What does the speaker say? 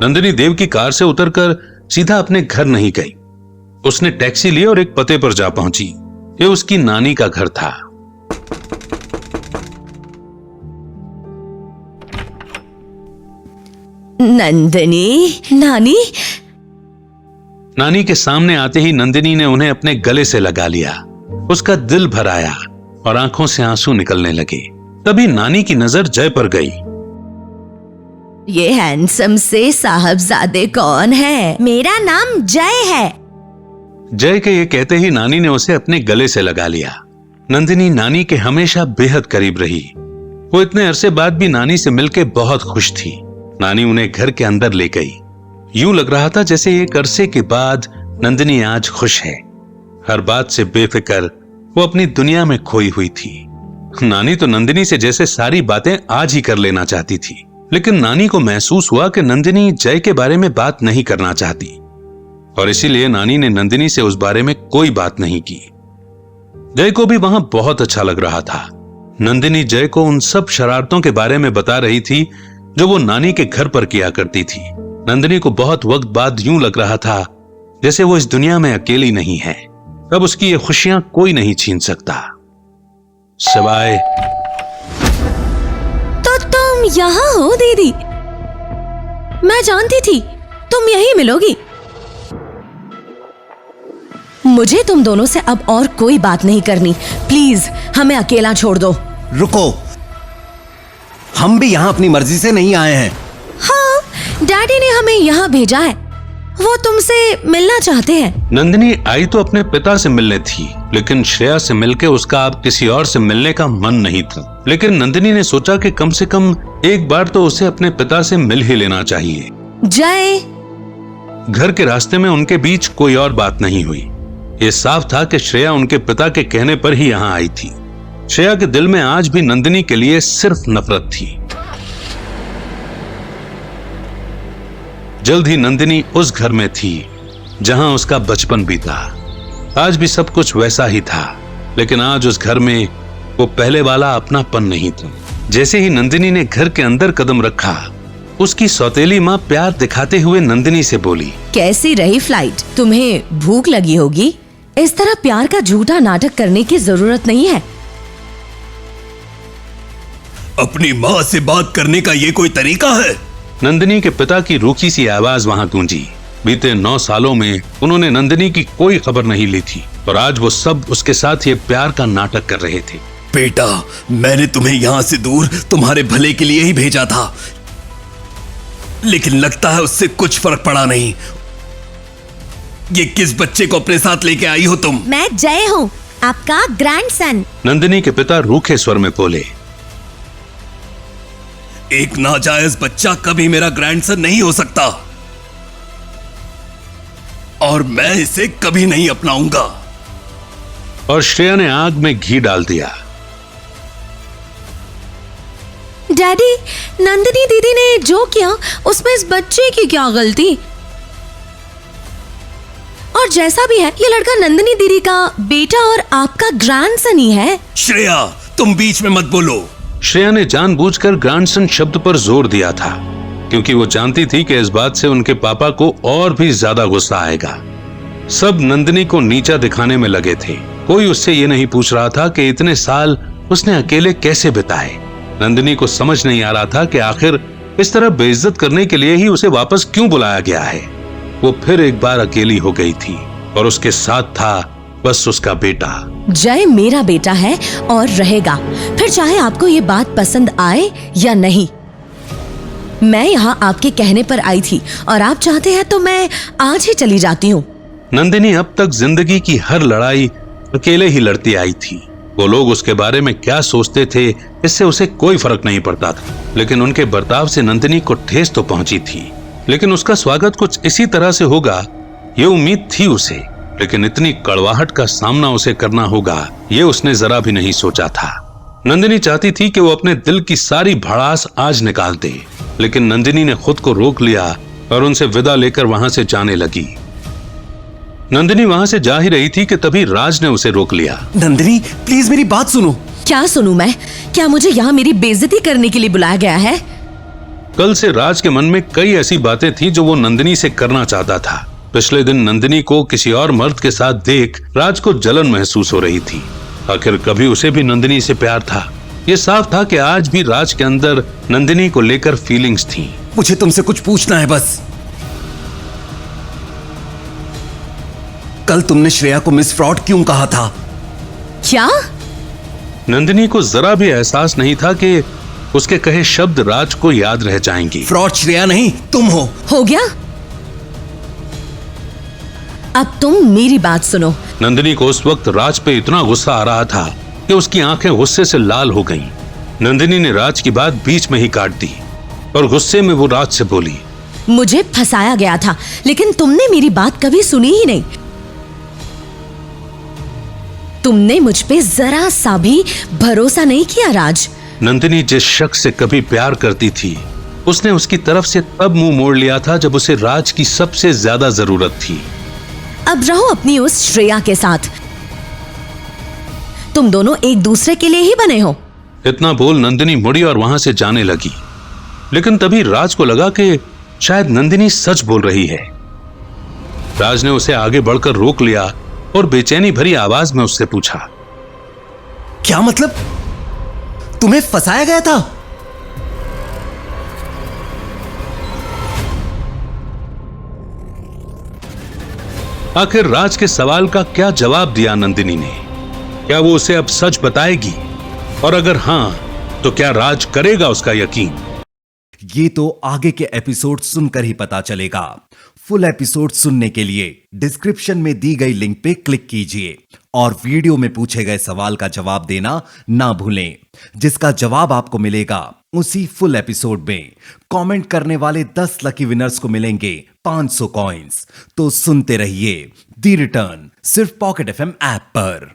नंदिनी देव की कार से उतरकर सीधा अपने घर नहीं गई। उसने टैक्सी ली और एक पते पर जा पहुंची। ये उसकी नानी का घर था। नंदिनी, नानी। नानी के सामने आते ही नंदिनी ने उन्हें अपने गले से लगा लिया। उसका दिल भर आया और आंखों से आंसू निकलने लगे। तभी नानी की नजर जय पर गई। ये हैंडसम से साहबजादे कौन है? मेरा नाम जय है। जय के ये कहते ही नानी ने उसे अपने गले से लगा लिया। नंदिनी नानी के हमेशा बेहद करीब रही। वो इतने अरसे बाद भी नानी से मिलकर बहुत खुश थी। नानी उन्हें घर के अंदर ले गई। यूं लग रहा था जैसे एक अरसे के बाद नंदिनी आज खुश है। हर बात से बेफिक्र वो अपनी दुनिया में खोई हुई थी। नानी तो नंदिनी से जैसे सारी बातें आज ही कर लेना चाहती थी, लेकिन नानी को महसूस हुआ कि नंदिनी जय के बारे में बात नहीं करना चाहती और इसीलिए नानी ने नंदिनी से उस बारे में कोई बात नहीं की। जय को भी वहां बहुत अच्छा लग रहा था। नंदिनी जय को उन सब शरारतों के बारे में बता रही थी जो वो नानी के घर पर किया करती थी। नंदिनी को बहुत वक्त बाद यूं लग रहा था जैसे वो इस दुनिया में अकेली नहीं है। अब उसकी ये खुशियां कोई नहीं छीन सकता सिवाय। तो तुम यहाँ हो दीदी? मैं जानती थी तुम यहीं मिलोगी। मुझे तुम दोनों से अब और कोई बात नहीं करनी। प्लीज हमें अकेला छोड़ दो। रुको, हम भी यहाँ अपनी मर्जी से नहीं आए हैं। हाँ, डैडी ने हमें यहाँ भेजा है। वो तुमसे मिलना चाहते हैं। नंदिनी आई तो अपने पिता से मिलने थी, लेकिन श्रेया से मिलके उसका अब किसी और से मिलने का मन नहीं था। लेकिन नंदिनी ने सोचा कि कम से कम एक बार तो उसे अपने पिता से मिल ही लेना चाहिए। जय। घर के रास्ते में उनके बीच कोई और बात नहीं हुई। ये साफ था कि श्रेया उनके पिता के कहने पर ही यहाँ आई थी। श्रेया के दिल में आज भी नंदिनी के लिए सिर्फ नफरत थी। जल्द ही नंदिनी उस घर में थी जहां उसका बचपन बीता। आज भी सब कुछ वैसा ही था, लेकिन आज उस घर में वो पहले वाला अपनापन नहीं था। जैसे ही नंदिनी ने घर के अंदर कदम रखा, उसकी सौतेली माँ प्यार दिखाते हुए नंदिनी से बोली, कैसी रही फ्लाइट? तुम्हें भूख लगी होगी। इस तरह प्यार का झूठा नाटक करने की जरूरत नहीं है। अपनी माँ से बात करने का ये कोई तरीका है? नंदिनी के पिता की रूखी सी आवाज वहां गूंजी। बीते 9 सालों में उन्होंने नंदिनी की कोई खबर नहीं ली थी और आज वो सब उसके साथ ये प्यार का नाटक कर रहे थे। बेटा, मैंने तुम्हें यहाँ से दूर तुम्हारे भले के लिए ही भेजा था, लेकिन लगता है उससे कुछ फर्क पड़ा नहीं। ये किस बच्चे को अपने साथ लेके आई हो तुम? मैं जय हूँ, आपका ग्रैंडसन। नंदिनी के पिता रूखे स्वर में बोले, एक नाजायज बच्चा कभी मेरा ग्रैंडसन नहीं हो सकता और मैं इसे कभी नहीं अपनाऊंगा। और श्रेया ने आग में घी डाल दिया। डैडी, नंदिनी दीदी ने जो किया उसमें इस बच्चे की क्या गलती? और जैसा भी है, ये लड़का नंदिनी दीदी का बेटा और आपका ग्रैंडसन ही है। श्रेया, तुम बीच में मत बोलो। श्रेया ने जानबूझकर ग्रैंडसन शब्द पर जोर दिया था, क्योंकि वो जानती थी कि इस बात से उनके पापा को और भी ज्यादा गुस्सा आएगा। सब नंदिनी को नीचा दिखाने में लगे थे। कोई उससे ये नहीं पूछ रहा था कि इतने साल उसने अकेले कैसे बिताए। नंदिनी को समझ नहीं आ रहा था कि आखिर इस तरह बेइज्जत करने के लिए ही उसे वापस क्यों बुलाया गया है। वो फिर एक बार अकेली हो गई थी और उसके साथ था बस उसका बेटा। जय मेरा बेटा है और रहेगा, फिर चाहे आपको ये बात पसंद आए या नहीं। मैं यहाँ आपके कहने पर आई थी और आप चाहते हैं तो मैं आज ही चली जाती हूँ। नंदिनी अब तक जिंदगी की हर लड़ाई अकेले ही लड़ती आई थी। वो लोग उसके बारे में क्या सोचते थे इससे उसे कोई फर्क नहीं पड़ता था, लेकिन उनके बर्ताव से नंदिनी को ठेस तो पहुंची थी। लेकिन उसका स्वागत कुछ इसी तरह से होगा ये उम्मीद थी उसे, लेकिन इतनी कड़वाहट का सामना उसे करना होगा ये उसने जरा भी नहीं सोचा था। नंदिनी चाहती थी कि वो अपने दिल की सारी भड़ास आज निकाल दे, लेकिन नंदिनी ने खुद को रोक लिया और उनसे विदा लेकर वहां से जाने लगी। नंदिनी वहां से जा ही रही थी कि तभी राज ने उसे रोक लिया। नंदिनी, प्लीज मेरी बात सुनो। क्या सुनूं मैं? क्या मुझे यहाँ मेरी बेइज्जती करने के लिए बुलाया गया है? कल से राज के मन में कई ऐसी बातें थी जो वो नंदिनी से करना चाहता था। पिछले दिन नंदिनी को किसी और मर्द के साथ देख राज को जलन महसूस हो रही थी। आखिर कभी उसे भी नंदिनी से प्यार था। ये साफ था कि आज भी राज के अंदर नंदिनी को लेकर फीलिंग्स थी। मुझे तुमसे कुछ पूछना है बस। कल तुमने श्रेया को मिस फ्रॉड क्यों कहा था? क्या? नंदिनी को जरा भी एहसास नहीं था कि उसके कहे शब्द राज को याद रह जाएंगी। फ्रॉड श्रेया नहीं, तुम हो गया? अब तुम मेरी बात सुनो। नंदिनी को उस वक्त राज पे इतना गुस्सा आ रहा था कि उसकी आंखें गुस्से से लाल हो गईं। नंदिनी ने राज की बात बीच में ही काट दी और गुस्से में वो राज से बोली, मुझे फंसाया गया था, लेकिन तुमने मेरी बात कभी सुनी ही नहीं। तुमने मुझ पे जरा सा भी भरोसा नहीं किया राज। नंदिनी जिस शख्स से कभी प्यार करती थी, उसने उसकी तरफ से तब मुंह मोड़ लिया था जब उसे राज की सबसे ज्यादा जरूरत थी। अब रहो अपनी उस श्रेया के साथ। तुम दोनों एक दूसरे के लिए ही बने हो। इतना बोल नंदिनी मुड़ी और वहां से जाने लगी। लेकिन तभी राज को लगा कि शायद नंदिनी सच बोल रही है। राज ने उसे आगे बढ़कर रोक लिया और बेचैनी भरी आवाज में उससे पूछा, क्या मतलब? तुम्हें फंसाया गया था? आखिर राज के सवाल का क्या जवाब दिया नंदिनी ने? क्या वो उसे अब सच बताएगी? और अगर हां, तो क्या राज करेगा उसका यकीन? ये तो आगे के एपिसोड सुनकर ही पता चलेगा। फुल एपिसोड सुनने के लिए डिस्क्रिप्शन में दी गई लिंक पे क्लिक कीजिए और वीडियो में पूछे गए सवाल का जवाब देना ना भूलें, जिसका जवाब आपको मिलेगा उसी फुल एपिसोड में। कमेंट करने वाले 10 लकी विनर्स को मिलेंगे 500 कॉइंस। तो सुनते रहिए दी रिटर्न, सिर्फ पॉकेट एफएम ऐप पर।